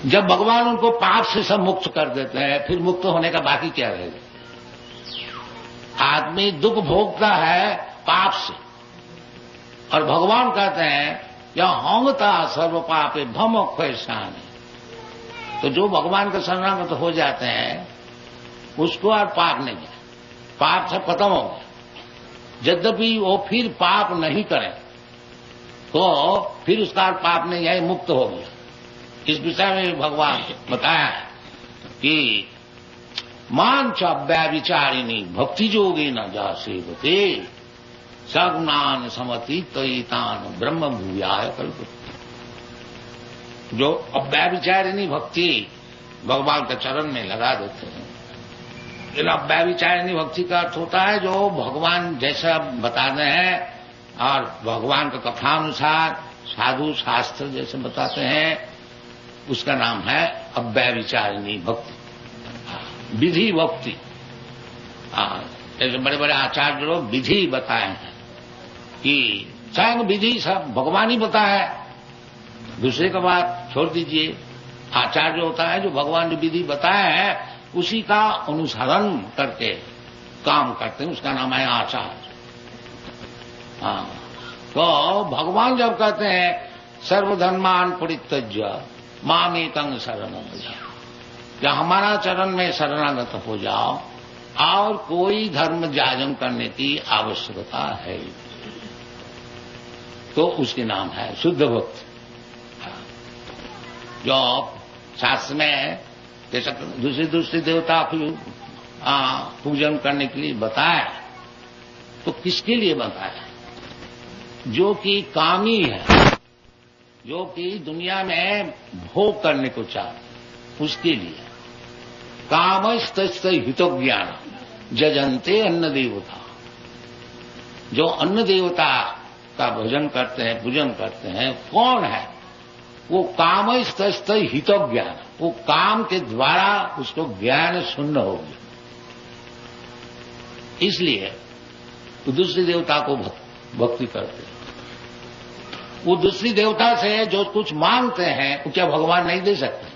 जब भगवान उनको पाप से सब मुक्त कर देते हैं, फिर मुक्त होने का बाकी क्या रहेगा? आदमी दुख भोगता है पाप से, और भगवान कहते हैं या होंगता सर्व पापे भम क्षयशान। तो जो भगवान का शरणागत हो जाते हैं उसको और पाप नहीं है, पाप से खत्म हो गया। यद्यपि वो फिर पाप नहीं करे तो फिर उसका और पाप नहीं है, मुक्त हो गया। इस विषय में भगवान बताया है कि मान च व्यभिचारिणी भक्ति जोगी न जा सेवते सगुणान समतीतान ब्रह्म भूयाय कल्प। जो अव्यभिचारिणी भक्ति भगवान के चरण में लगा देते हैं। लेकिन अव्यभिचारिणी भक्ति का अर्थ होता है जो भगवान जैसा बताते हैं और भगवान के कथानुसार साधु शास्त्र जैसे बताते हैं, उसका नाम है अव्यभिचारिणी भक्ति, विधि भक्ति। जैसे बड़े बड़े आचार्य लोग विधि बताए हैं कि स्वयं विधि सब भगवान ही बताया है, दूसरे का बात छोड़ दीजिए। आचार्य होता है जो भगवान ने विधि बताया है उसी का अनुसरण करके काम करते हैं, उसका नाम है आचार्य। तो भगवान जब कहते हैं सर्वधर्मान परित्यज्य मामेकं शरणं व्रज, या हमारा चरण में शरणागत हो जाओ और कोई धर्म जाजम करने की आवश्यकता है, तो उसके नाम है शुद्ध भक्ति। जो शास्त्र में जैसा दूसरे देवता की पूजन करने के लिए बताया, तो किसके लिए बताया? जो कि कामी है, जो कि दुनिया में भोग करने को चाहते, उसके लिए। कामस्तस्य हितज्ञान जजन्ते अन्न देवता। जो अन्न देवता का भजन करते हैं, पूजन करते हैं, कौन है? वो कामस्तस्य हितज्ञान, वो काम के द्वारा उसको ज्ञान शून्य हो गया, इसलिए वो दूसरी देवता को भक्ति करते हैं। वो दूसरी देवता से जो कुछ मांगते हैं वो क्या भगवान नहीं दे सकते?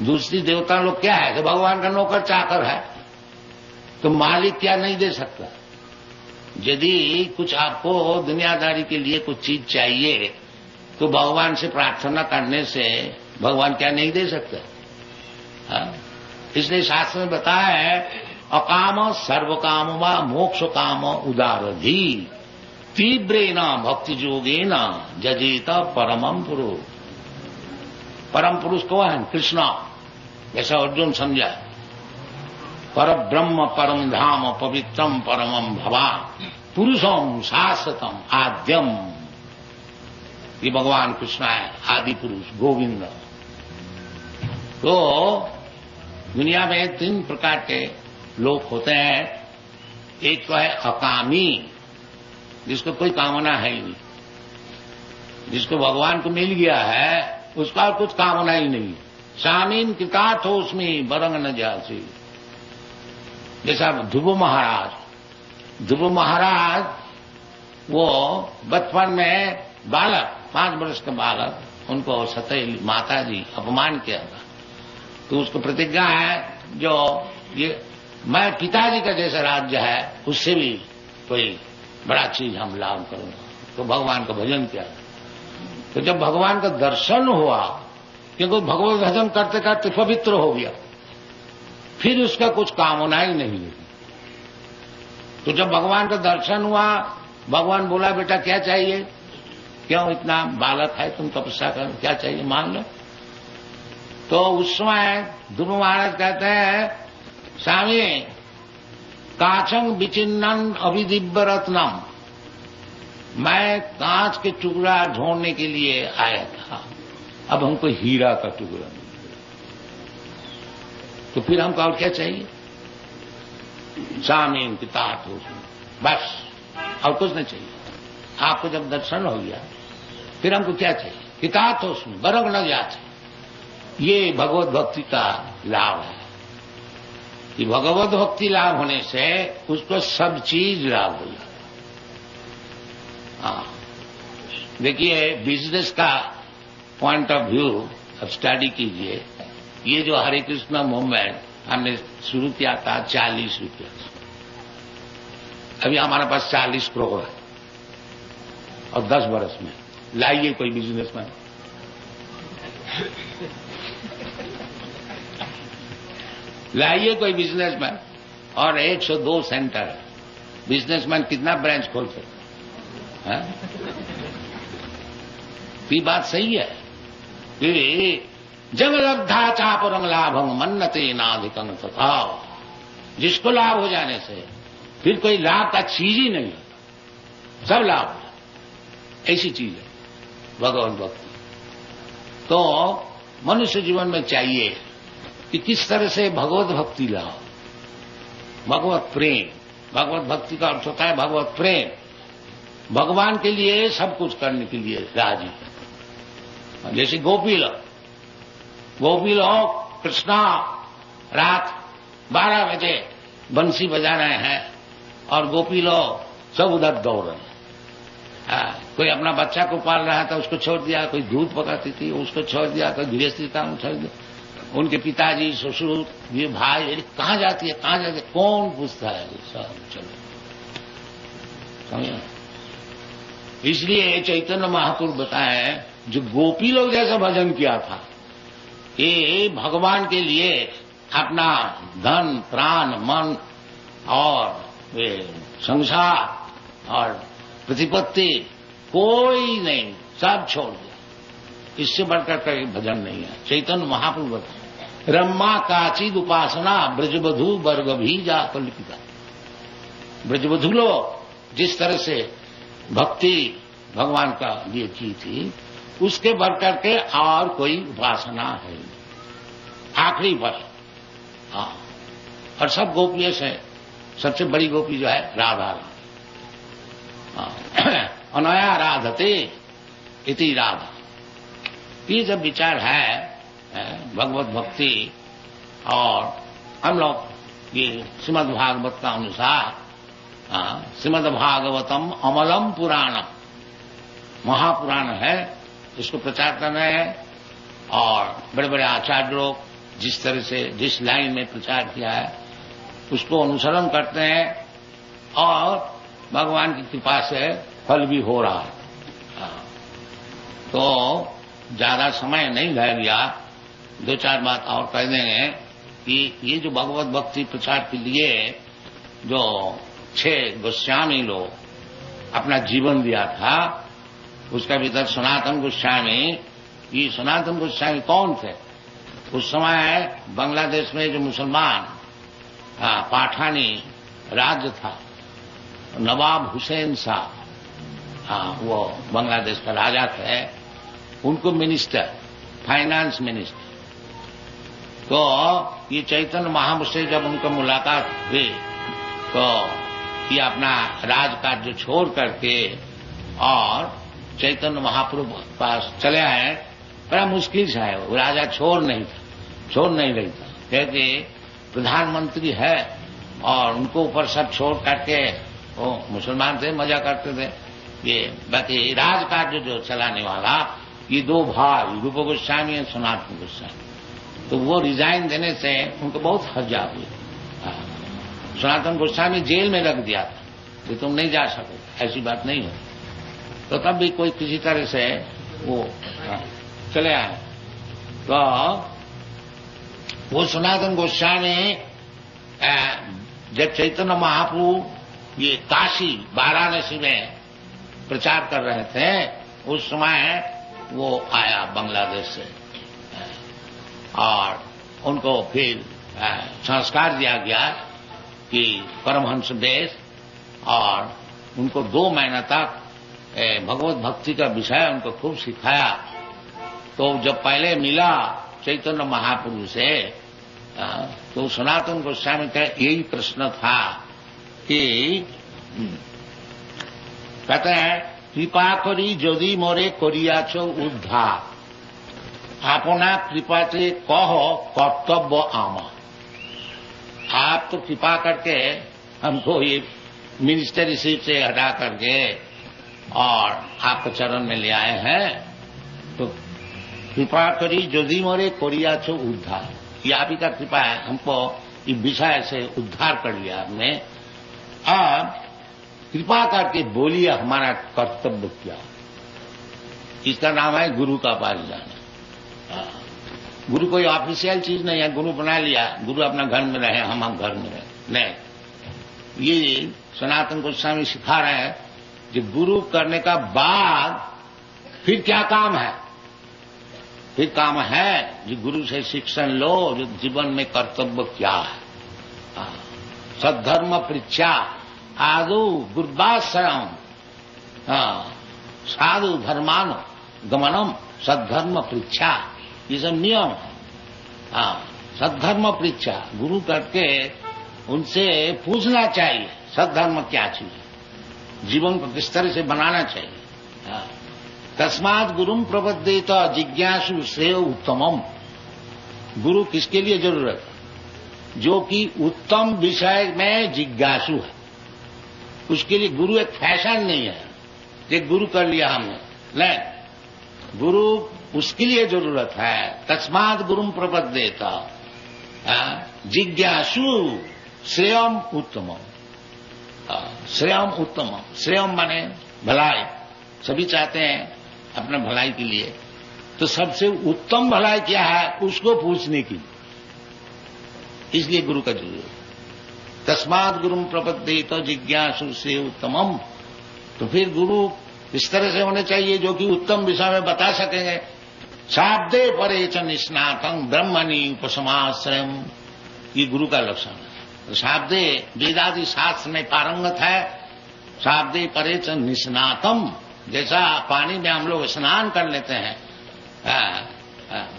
दूसरी देवता लोग क्या है कि भगवान का नौकर चाकर है, तो मालिक क्या नहीं दे सकता? यदि कुछ आपको दुनियादारी के लिए कुछ चीज चाहिए तो भगवान से प्रार्थना करने से भगवान क्या नहीं दे सकते? इसलिए शास्त्र में बताया है अकाम सर्व काम व मोक्ष काम उदारधी तीव्रेण भक्ति योगेन जजेत परमं पुरुष। परम पुरुष कौन है? कृष्ण। जैसा अर्जुन समझा, पर ब्रह्म परम धाम पवित्रम परमं भवान पुरुषम शाश्वतम आद्यम। ये भगवान कृष्ण है, आदि पुरुष गोविंद। तो दुनिया में 3 प्रकार के लोग होते हैं। एक तो है अकामी, जिसको कोई कामना है ही नहीं, जिसको भगवान को मिल गया है उसका कुछ कामना ही नहीं। शामीन कृतार्थ हो उसमें बरंग न जासी। जैसा ध्रुव महाराज वो बचपन में बालक 5 वर्ष का बालक, उनको सतई माता जी अपमान किया था, तो उसको प्रतिज्ञा है जो ये मैं पिताजी का जैसा राज्य है उससे भी कोई बड़ा चीज हम लाभ करूंगा, तो भगवान का भजन किया। तो जब भगवान का दर्शन हुआ, क्योंकि भगवत भजन करते करते पवित्र हो गया, फिर उसका कुछ कामना ही नहीं लगी। तो जब भगवान का दर्शन हुआ, भगवान बोला बेटा क्या चाहिए? क्यों इतना बालक है, तुम तपस्या करो, क्या चाहिए मान लो। तो उस समय ध्रुव महाराज कहते हैं स्वामी कांचंग विचिन्नन अभिदिव्य रत्नम, मैं कांच के टुकड़ा ढूंढने के लिए आया था, अब हमको हीरा का टुकड़ा मिल गया, तो फिर हमको और क्या चाहिए? स्वामी पिता हो, बस और कुछ नहीं चाहिए। आपको जब दर्शन हो गया फिर हमको क्या चाहिए? पिता तो उसमें बरग न जाते। ये भगवत भक्ति का लाभ है कि भगवत भक्ति लाभ होने से उसको सब चीज लाभ हो जाता। हाँ, देखिए बिजनेस का पॉइंट ऑफ व्यू अब स्टडी कीजिए। ये जो हरे कृष्णा मूवमेंट हमने शुरू किया था 40 रुपये, अभी हमारे पास 40 करोड़ है, और 10 वर्ष में लाइए कोई बिजनेसमैन, लाइए कोई बिजनेसमैन, और 102 सेंटर है। बिजनेसमैन कितना ब्रांच खोल सकते हैं? ये बात सही है कि जब लब्धा चापरम लाभम मन्नते नाधिकं तथा, जिसको लाभ हो जाने से फिर कोई लाभ का चीज ही नहीं होता, सब लाभ हो जाता, ऐसी चीज है भगवत भक्ति। तो मनुष्य जीवन में चाहिए कि किस तरह से भगवत भक्ति लाओ, भगवत प्रेम। भगवत भक्ति का अर्थ होता है भगवत प्रेम, भगवान के लिए सब कुछ करने के लिए राजी। जैसे गोपी लोग कृष्णा रात 12 बजे बंसी बजा रहे हैं और गोपी लोग सब उधर दौड़ रहे हैं। कोई अपना बच्चा को पाल रहा था, उसको छोड़ दिया, कोई दूध पकाती थी उसको छोड़ दिया, कोई गृहस्थी काम छोड़ दिया, उनके पिताजी ससुर ये भाई कहाँ जाती है, कहाँ जाती है, कौन पूछता है, सब चलो समझे। इसलिए चैतन्य महापुरुष बताए जो गोपी लोग जैसा भजन किया था, ये भगवान के लिए अपना धन प्राण मन और संसार और प्रतिपत्ति कोई नहीं, सब छोड़ दिया। इससे बढ़कर कोई भजन नहीं है। चैतन्य महाप्रभु बताए रम्मा काचिद उपासना ब्रजबधु वर्ग भी जा कल्पिता। ब्रजबधु लोग जिस तरह से भक्ति भगवान का लिए की थी, उसके बढ़कर के और कोई उपासना है आखिरी पर। हाँ, और सब गोपियों से सबसे बड़ी गोपी जो है राधा रानी। अनया राधते इति राधा। ये जब विचार है भगवत भक्ति, और हम लोग ये श्रीमद् भागवत का अनुसार श्रीमद् भागवतम अमलम पुराणम, महापुराण है, इसको प्रचार कर रहे हैं। और बड़े बड़े आचार्य लोग जिस तरह से जिस लाइन में प्रचार किया है उसको अनुसरण करते हैं, और भगवान की कृपा से फल भी हो रहा है। तो ज्यादा समय नहीं रह गया, 2-4 बात और कह देंगे कि ये जो भगवत भक्ति प्रचार के लिए जो 6 गोस्वामी लोग अपना जीवन दिया था, उसका भीतर सनातन गोस्वामी। ये सनातन गोस्वामी कौन थे? उस समय बांग्लादेश में जो मुसलमान पाठानी राज्य था, नवाब हुसैन शाह, वो बांग्लादेश का राजा थे, उनको मिनिस्टर, फाइनेंस मिनिस्टर। तो ये चैतन्य महाप्रभु से जब उनका मुलाकात हुई तो ये अपना राजकार्य छोड़ करके और चैतन्य महाप्रभु पास चले आए। बड़ा मुश्किल से है, वो राजा छोड़ नहीं रही था, क्योंकि प्रधानमंत्री है और उनको ऊपर सब छोड़ करके, वो मुसलमान थे, मजा करते थे। ये बाकी राजकार्य जो चलाने वाला ये 2 भाई रूप गोस्वामी और सनातन गोस्वामी, तो वो रिजाइन देने से उनको बहुत हर्जा हुई। सनातन गोस्वामी जेल में रख दिया था कि तुम नहीं जा सकोगे, ऐसी बात नहीं है। तो तब भी कोई किसी तरह से वो चले आए। तो वो सनातन गोस्वामी जब चैतन्य महाप्रभु ये काशी वाराणसी में प्रचार कर रहे थे, उस समय वो आया बांग्लादेश से, और उनको फिर संस्कार दिया गया कि परमहंस देश, और उनको 2 महीना तक भगवत भक्ति का विषय उनको खूब सिखाया। तो जब पहले मिला चैतन्य महाप्रभु से, तो सनातन गोस्वामी का यही प्रश्न था कि कहते हैं कृपा करी यदि मोरे करियाछ उद्धार, अपना कृपा से कहो कर्तव्य आमा। आप तो कृपा करके हमको ये मिनिस्टरशिप से हटा करके और आपके चरण में ले आए हैं, तो कृपा करी यदि मोरे करिया छो उद्धार। ये आप ही का कृपा है, हमको इस विषय से उद्धार कर लिया आपने। अब कृपा करके बोलिए हमारा कर्तव्य क्या। इसका नाम है गुरु का पास जाना। गुरु कोई ऑफिशियल चीज नहीं है, गुरु बना लिया, गुरु अपना घर में रहे, हम घर में रहे, नहीं। ये सनातन गोस्वामी सिखा रहे हैं कि गुरु करने का बाद फिर क्या काम है। फिर काम है जो गुरु से शिक्षण लो, जो जीवन में कर्तव्य क्या है। सद्धर्म पृच्छा आदु गुरुवाश्रम साधु धर्मानो गमनम सद्धर्म पृच्छा, ये सब नियम है। सद्धर्म पृच्छा, गुरु करके उनसे पूछना चाहिए सद्धर्म क्या चीज है, जीवन को किस तरह से बनाना चाहिए। तस्मात् गुरुम प्रपद्येत जिज्ञासु श्रेय उत्तमम। गुरु किसके लिए जरूरत है? जो कि उत्तम विषय में जिज्ञासु है, उसके लिए गुरु एक फैशन नहीं है कि गुरु कर लिया हमने, नहीं। गुरु उसके लिए जरूरत है। तस्मात् गुरुम प्रपद्येत जिज्ञासु श्रेयम उत्तमम। श्रेयम उत्तमम, श्रेयम माने भलाई, सभी चाहते हैं अपना भलाई के लिए, तो सबसे उत्तम भलाई क्या है उसको पूछने की, इसलिए गुरु का जरूरत। तस्मात् गुरुम प्रपद्येत जिज्ञासु श्रेय उत्तमम। तो फिर गुरु इस तरह से होने चाहिए जो कि उत्तम विषय में बता सकेंगे। शाब्दे परे च निष्णातं ब्रह्मणि उपसमाश्रयम्, ये गुरु का लक्षण है। शाब्दे वेदादि शास्त्र में पारंगत है। शाब्दे परे च निष्णातम, जैसा पानी में हम लोग स्नान कर लेते हैं,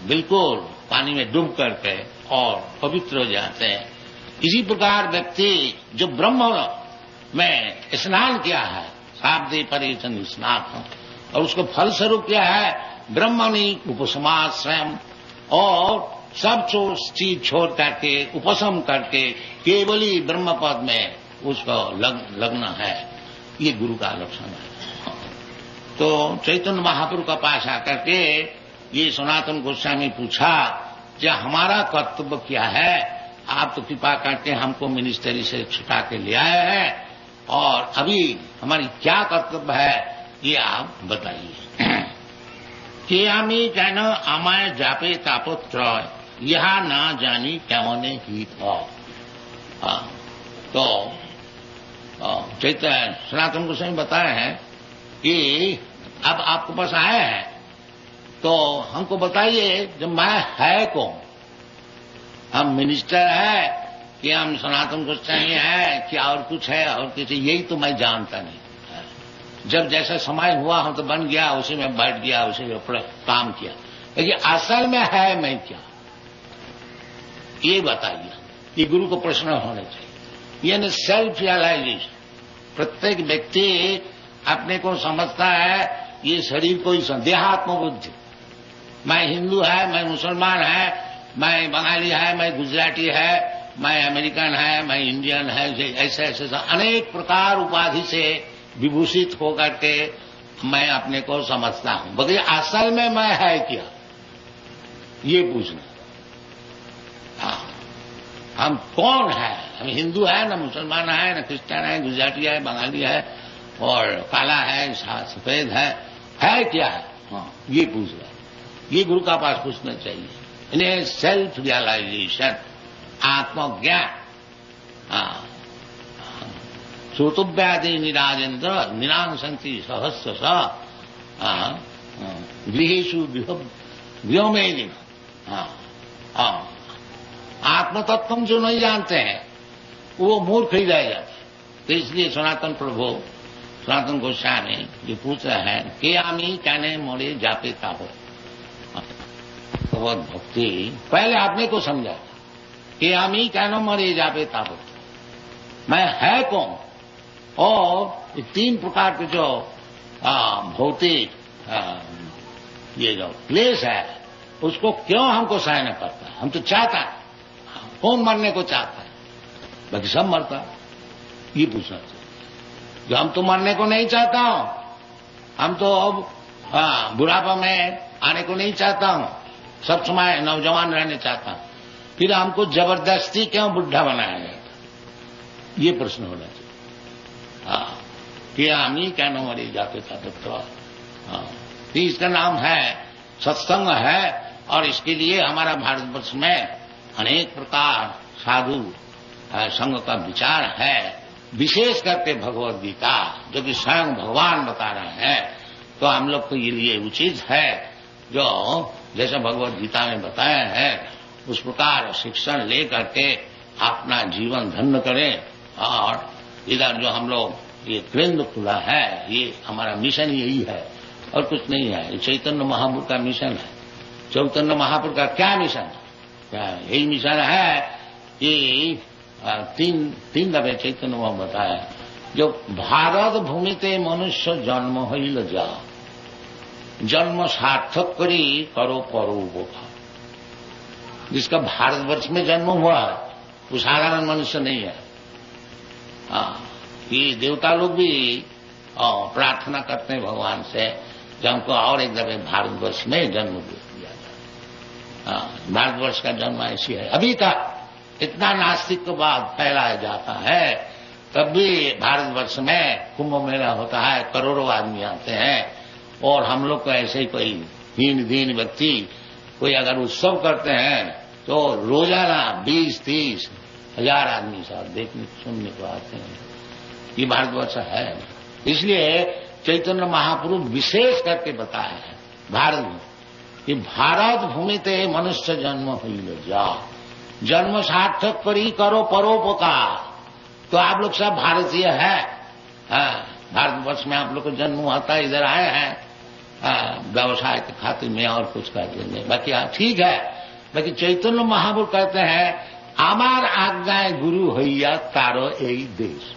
बिल्कुल पानी में डूब करके और पवित्र हो जाते हैं, इसी प्रकार व्यक्ति जो ब्रह्म में स्नान किया है, शाब्दे परे च निष्णातम, और उसको फलस्वरूप क्या है, ब्रह्मणि उपसमाश्रयम्, और सब चीज छोड़ करके उपशम करके केवल ही ब्रह्म पद में उसको लगना है। ये गुरु का लक्षण है। तो चैतन्य महाप्रभु का पास आकर के ये सनातन गोस्वामी पूछा कि हमारा कर्तव्य क्या है। आप तो कृपा करके हमको मिनिस्ट्री से छुटा के ले आए हैं, और अभी हमारी क्या कर्तव्य है ये आप बताइए। कि आमी कहना आमाय जापे तापत्र यह ना जानी कैवने ही था। तो चैतन्य सनातन गोस्वामी बताए हैं कि अब आपके पास आए हैं तो हमको बताइए जब मैं है कौन। हम मिनिस्टर है कि हम सनातन गोस्वामी है कि और कुछ है, और किसी, यही तो मैं जानता नहीं। जब जैसा समय हुआ हम तो बन गया, उसी में बैठ गया, उसी में काम किया, लेकिन असल में है मैं क्या, ये बताइए। ये गुरु को प्रश्न होने चाहिए। यानी सेल्फ रियलाइजेशन। प्रत्येक व्यक्ति अपने को समझता है ये शरीर को ही, देहात्म बुद्धि, मैं हिंदू है, मैं मुसलमान है, मैं बंगाली है, मैं गुजराती है, मैं अमेरिकन है, मैं इंडियन है, ऐसे ऐसे अनेक प्रकार उपाधि से विभूषित होकर के मैं अपने को समझता हूं। बल्कि असल में मैं है क्या, ये पूछना। हम कौन है? हम हिंदू है, न मुसलमान है, न क्रिश्चियन है, गुजराती है, बंगाली है, और काला है, सफेद है क्या है? हाँ, ये पूछ रहा है। ये गुरु का पास पूछना चाहिए। इन्हें सेल्फ रियलाइजेशन, आत्मज्ञान। श्रोतव्यादि निराजेन्द्र निरांसंति सहस्र गृहेषु व्योमेन। आत्मतत्व जो नहीं जानते हैं वो मूर्ख ही रह जाते। तो इसलिए सनातन प्रभु सनातन गोस्वामी जो पूछ रहे हैं के आमी कहने मोरे जापे ताहो। भगवत भक्ति पहले आपने को समझा कि आमी कहना मोरे जापे ताहो, मैं है कौन। और तीन प्रकार के जो भौतिक ये जो क्लेश है उसको क्यों हमको सहना पड़ता है। हम तो चाहता है, कौन मरने को चाहता है, बाकी सब मरता है। ये पूछना चाहिए। जो हम तो मरने को नहीं चाहता हूं, हम तो अब बुढ़ापा में आने को नहीं चाहता हूं, सब समय नौजवान रहने चाहता हूं, फिर हमको जबरदस्ती क्यों बुढ़ा बनाया गया था? ये प्रश्न होना चाहिए। हाँ, कि हम ही क्या न मरे जाते था तो इसका नाम है सत्संग है, और इसके लिए हमारा भारतवर्ष में अनेक प्रकार साधु संघ का विचार है, विशेष करके भगवद गीता जो कि स्वयं भगवान बता रहे हैं। तो हम लोग को ये लिए उचित है जो जैसा भगवद गीता में बताया है उस प्रकार शिक्षण ले करके अपना जीवन धन्य करें। और इधर जो हम लोग ये केंद्र खुला है, ये हमारा मिशन यही है और कुछ नहीं है। ये चैतन्य महाप्रभु का मिशन है। चैतन्य महाप्रभु का क्या मिशन है? क्या यही मिशन है कि तीन दफे चैतन्य महाप्रभु बताया, जो भारत भूमि ते मनुष्य जन्म हईल जा, जन्म सार्थक करी करो परोपकार। जिसका भारतवर्ष में जन्म हुआ है वो साधारण मनुष्य नहीं है। ये देवता लोग भी प्रार्थना करते हैं भगवान से कि हमको और एक दफे भारतवर्ष में जन्म दे दिया जाए। भारतवर्ष का जन्म ऐसी है। अभी तक इतना नास्तिक के बाद फैलाया जाता है, तब भी भारतवर्ष में कुंभ मेला होता है, करोड़ों आदमी आते हैं, और हम लोग को ऐसे ही कोई दीन व्यक्ति कोई अगर उत्सव करते हैं तो रोजाना 20-30 हजार आदमी साथ देखने सुनने को आते हैं। ये भारतवर्ष है। इसलिए चैतन्य महाप्रभु विशेष करके बताया है भारत में कि भारत भूमि ते मनुष्य जन्म हुई जा, जन्म सार्थक करी करो परोपकार। तो आप लोग सब भारतीय है, भारतवर्ष में आप लोग को जन्म हुआ था, इधर आए हैं व्यवसाय के खातिर में और कुछ करते नहीं। बाकी ठीक है, बाकी चैतन्य महाप्रभु कहते हैं आमार आज्ञाएं गुरु होइया तारो यही देश।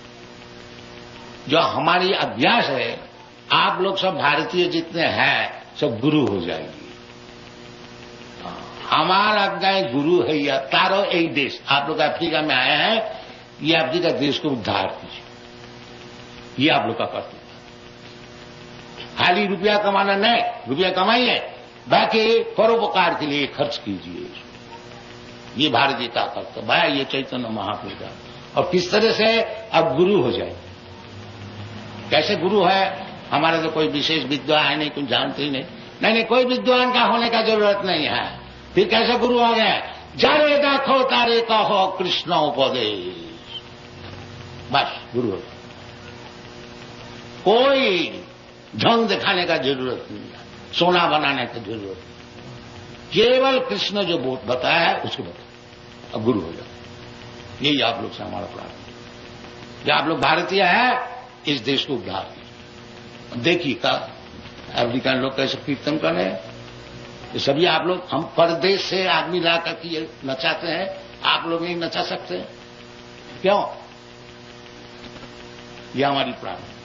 जो हमारी अभ्यास है, आप लोग सब भारतीय जितने हैं सब गुरु हो जाएगी। हमारा आज्ञाएं गुरु है या तारो एक देश। आप लोग अफ्रीका में आए हैं, ये अफ्रीका देश को उद्धार कीजिए, ये आप लोग का कर्तव्य। खाली रुपया कमाना नहीं, रुपया कमाइए, बाकी परोपकार के लिए खर्च कीजिए। ये भारतीय का कर्तव्य है, ये चैतन्य महाप्रभु का। और किस तरह से अब गुरु हो जाए, कैसे गुरु है? हमारा तो कोई विशेष विद्वान है नहीं, कुछ जानते ही नहीं, कोई विद्वान का होने का जरूरत नहीं है। फिर कैसे गुरु हो गए? जारे देखो तारे कहो कृष्ण उपदेश, बस गुरु हो। कोई ढंग दिखाने का जरूरत नहीं है, सोना बनाने की जरूरत नहीं, केवल कृष्ण जो बताया है उसको बताया, अब गुरु हो जाए। यही आप लोग से हमारा प्रार्थना। जो आप लोग भारतीय है, इस देश को उद्धार कीजिए। देखिए का अफ्रीकन लोग कैसे कीर्तन कर रहे हैं, ये सभी आप लोग, हम परदेश से आदमी ला करके ये नचाते हैं, आप लोग नहीं नचा सकते क्यों? ये हमारी प्रार्थना।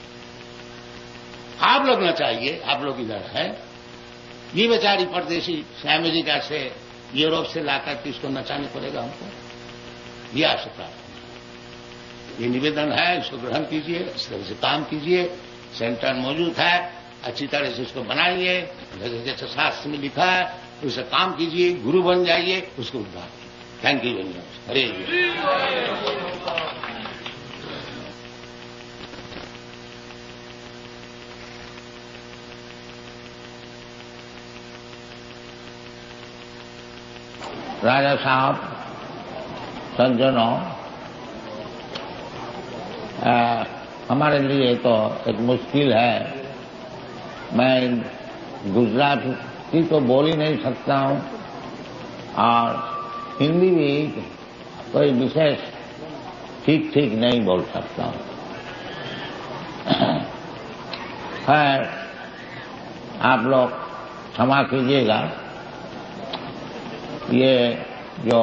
आप लोग नचाइए, आप लोग इधर है। ये बेचारी परदेशी अमेरिका से यूरोप से लाकर के इसको नचाने पड़ेगा हमको। ये आपसे प्रार्थना, ये निवेदन है, इसको ग्रहण कीजिए, इस तरह से काम कीजिए। सेंटर मौजूद है, अच्छी तरह से इसको बनाइए, जैसे शास्त्र में लिखा है उसे काम कीजिए, गुरु बन जाइए, उसको उद्धार कीजिए। Thank you very much. हरे राजा साहब, सज्जनों, हमारे लिए तो एक मुश्किल है। मैं गुजराती तो बोल ही नहीं सकता हूँ और हिंदी भी कोई विशेष ठीक नहीं बोल सकता हूँ। खैर, आप लोग क्षमा कीजिएगा। ये जो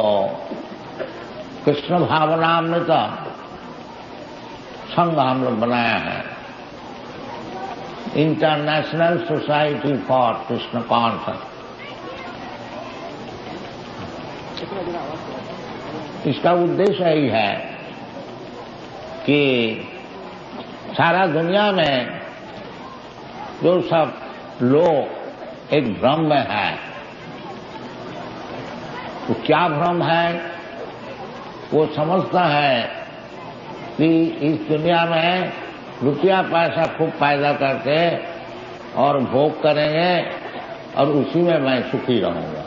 कृष्ण भावनामृत संघ हम लोग बनाया है, international society for Krishna concept, इसका उद्देश्य यही है कि सारा दुनिया में जो सब लोग एक भ्रम में है। तो क्या भ्रम है? वो समझता है कि इस दुनिया में रुपया पैसा खूब पैदा करके और भोग करेंगे और उसी में मैं सुखी रहूंगा।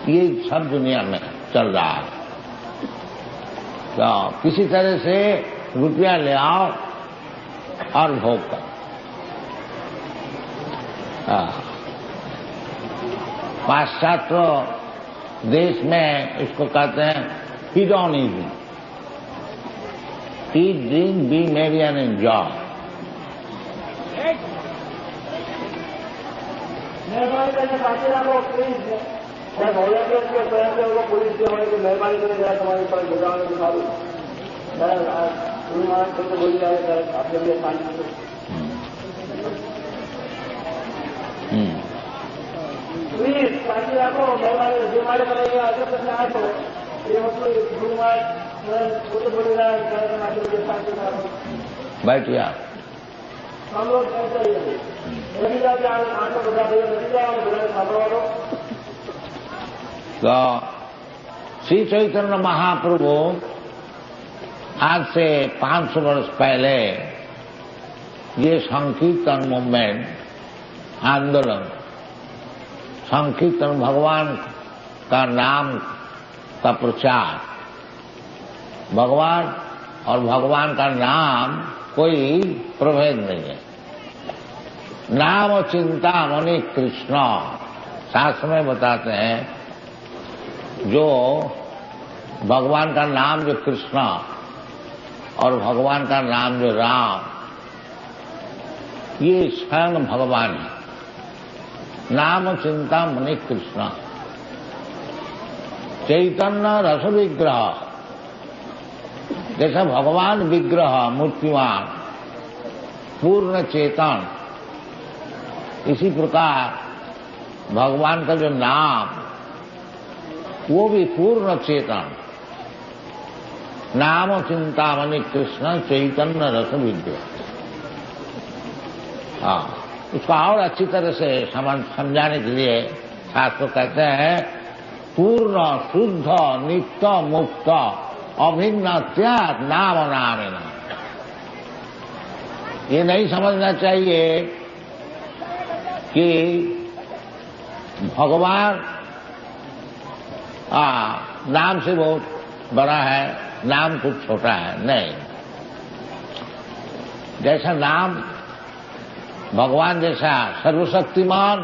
ये सब दुनिया में चल रहा है। तो किसी तरह से रुपया ले आओ और भोग करो। पाश्चात्य देश में इसको कहते हैं हिडोनिज्म। ईट, ड्रिंक, बी मेरी एंड एंजॉय। पुलिस मेहरबानी करें तुम्हारे ऊपर गुजरात दिखा दो बोली जाए आपके लिए प्लीज बाकी आपको मेहरबानी जुर्माने करेंगे अगर कुछ आए तो ये मतलब जुर्माना बोली रहा है। बैठिया हम लोग ऐसा ही है। नदी जाके आंखों बता दो, नदी जाए सामने तो श्री चैतन्य महाप्रभु आज से 500 वर्ष पहले ये संकीर्तन मूवमेंट आंदोलन, संकीर्तन भगवान का नाम का प्रचार, भगवान और भगवान का नाम कोई प्रभेद नहीं है। नाम चिंता मणि कृष्ण शास्त्र में बताते हैं, जो भगवान का नाम जो कृष्ण और भगवान का नाम जो राम, ये स्वयं भगवान है। नाम चिंता मणि कृष्ण। चैतन्य रस विग्रह, जैसा भगवान विग्रह मूर्तिमान पूर्ण चेतन, इसी प्रकार भगवान का जो नाम वो भी पूर्ण चेतन। नाम चिंतामणि कृष्ण चैतन्य रस विग्रह। उसको और अच्छी तरह से समझाने के लिए शास्त्र कहते हैं पूर्ण शुद्ध नित्य मुक्त अभिन्न त्याग नाम नामेन। ये नहीं समझना चाहिए कि भगवान नाम से बहुत बड़ा है, नाम कुछ छोटा है। नहीं, जैसा नाम भगवान जैसा सर्वशक्तिमान,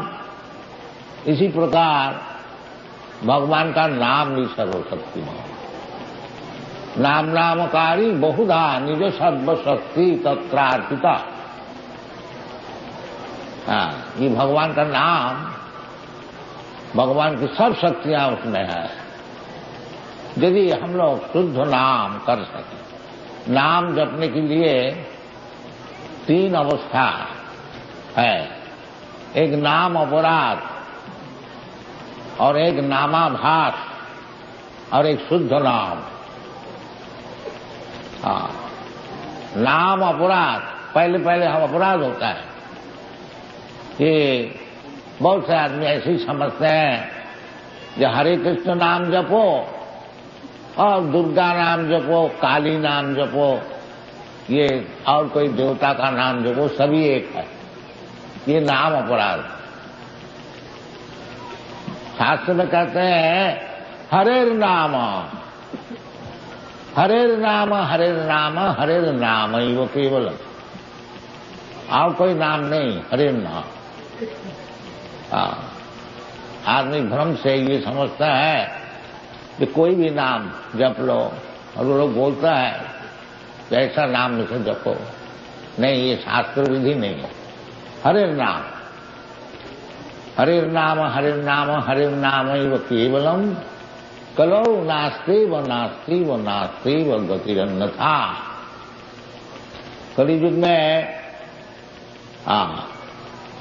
इसी प्रकार भगवान का नाम भी सर्वशक्तिमान। नाम नामकारी बहुधा निज सर्वशक्ति तत्रार्पिता। ये भगवान का नाम, भगवान की सब शक्तियां उसमें है। यदि हम लोग शुद्ध नाम कर सकें, नाम जपने के लिए 3 अवस्था है। एक नाम अपराध और एक नामाभास और एक शुद्ध नाम। नाम अपराध, पहले हम अपराध होता है। ये बहुत से आदमी ऐसे ही समझते हैं जो हरे कृष्ण नाम जपो और दुर्गा नाम जपो, काली नाम जपो, ये और कोई देवता का नाम जपो, सभी एक है। ये नाम अपराध। शास्त्र में कहते हैं हरेर नाम हरेर नाम हरेर नाम हरेर नाम ही वो केवल, और कोई नाम नहीं, हरेर नाम। आदमी भ्रम से ये समझता है कि कोई भी नाम जप लो, और वो लोग बोलता है कि ऐसा नाम मुझे जपो। नहीं, ये शास्त्र विधि नहीं है। हरेर नाम हरेर नाम हरेर नाम हरेर नाम वो केवलम कलौ नास्ति व नास्ति व नास्ति व गतिरन्यथा। कलियुग में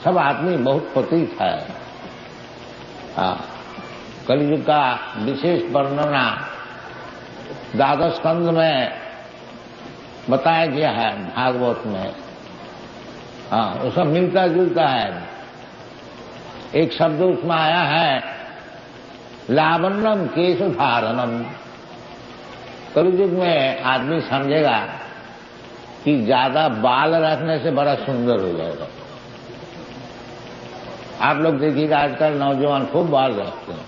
सब आदमी बहुत पतित है। कलियुग का विशेष वर्णना 12 स्कंद में बताया गया है भागवत में। हाँ, वो सब मिलता जुलता है। एक शब्द उसमें आया है लावण्यम केश धारणम। कलयुग में आदमी समझेगा कि ज्यादा बाल रखने से बड़ा सुंदर हो जाएगा। आप लोग देखिएगा आजकल नौजवान खूब बाल रखते हैं,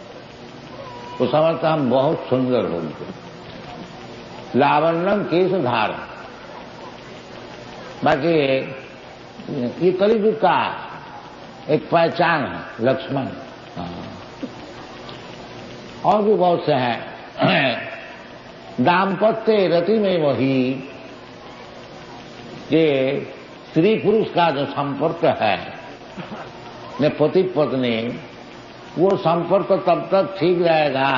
तो समझता हम बहुत सुंदर होंगे। लावण्यम केश धारण। बाकी ये कलयुग का एक पहचान है, लक्ष्मण। और भी बहुत से हैं। दाम्पत्य रति में वही, ये स्त्री पुरुष का जो संपर्क है ने पति पत्नी, वो संपर्क तब तक ठीक रहेगा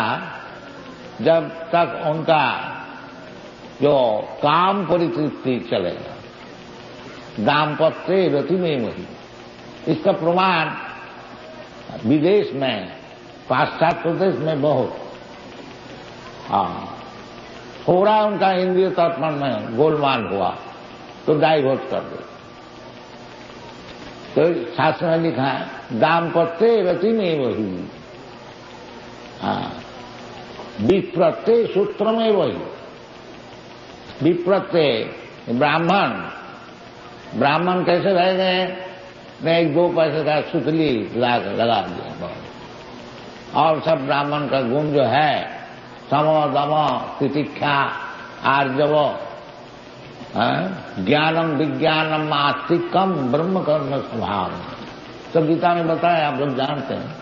जब तक उनका जो काम परितृप्ति चलेगा। दाम्पत्य रति में वही, इसका प्रमाण विदेश में, पाश्चात्य देश में बहुत, थोड़ा उनका इंद्रिय तर्पण में गोलमाल हुआ तो डाइवोर्स कर दो। तो शास्त्र में लिखा है दाम्पत्य रति में वही, विप्रत्य सूत्र में वही। विप्रत्य ब्राह्मण कैसे रह गए? ने 1-2 पैसे का सुतली लगा दिया, और सब ब्राह्मण का गुण जो है सम दम तितिक्षा आर्जव, ज्ञानम विज्ञानम आस्तिकम ब्रह्म कर्म स्वभाव, सब गीता में बताया, आप लोग जानते हैं।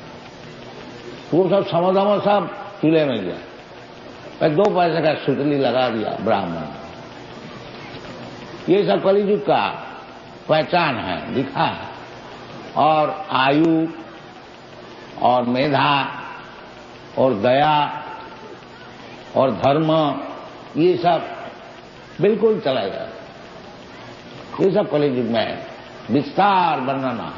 वो सब समदम सब चूल्हे में गया, 2 पैसे का सुतली लगा दिया ब्राह्मण। ये सब कलियुग का पहचान है, दिखा है। और आयु और मेधा और दया और धर्म, ये सब बिल्कुल चला जाए। ये सब कलियुग में विस्तार वर्णना।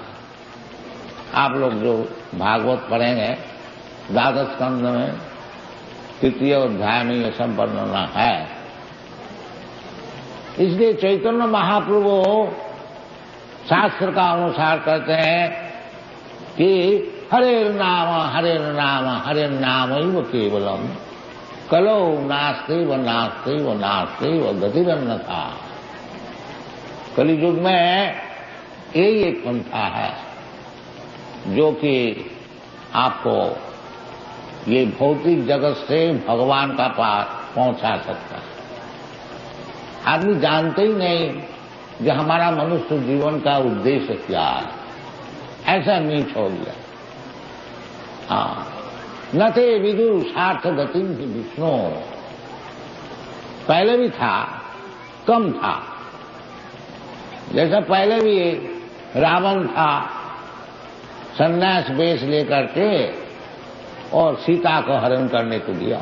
आप लोग जो भागवत पढ़ेंगे 12 स्कंद में 3य अध्याय में ये सब वर्णना है। इसलिए चैतन्य महाप्रभु शास्त्र का अनुसार कहते हैं कि हरे नाम हरे नाम केवलम कलो नास्ति व गतिरन्यथा। कलियुग में यही एक पंथा है जो कि आपको ये भौतिक जगत से भगवान का पास पहुंचा सकता है। आदमी जानते ही नहीं कि हमारा मनुष्य जीवन का उद्देश्य क्या है, ऐसा नीच हो गया। न थे विदुर सार्थ गति विष्णु, पहले भी था, कम था। जैसा पहले भी रावण था, सन्यास वेश लेकर के और सीता को हरण करने को दिया।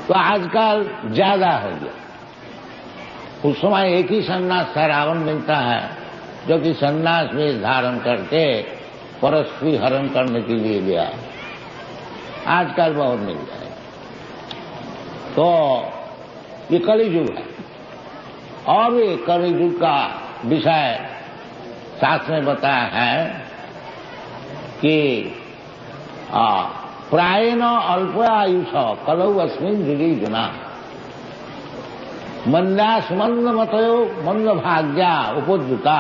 तो आजकल ज्यादा हो गया। उस समय एक ही सन्यास था, रावण मिलता है, जो कि सन्यास वेश धारण करके परस्त्री हरण करने के लिए गया। आजकल बहुत मिल जाए। तो ये कलियुग है। और ये कलियुग का विषय शास्त्र में बताया है कि प्रायेण अल्पायुष कलौ अस्मिन् युगे जना मंदास्मंद मतयो मंद भाग्या उपद्रुता।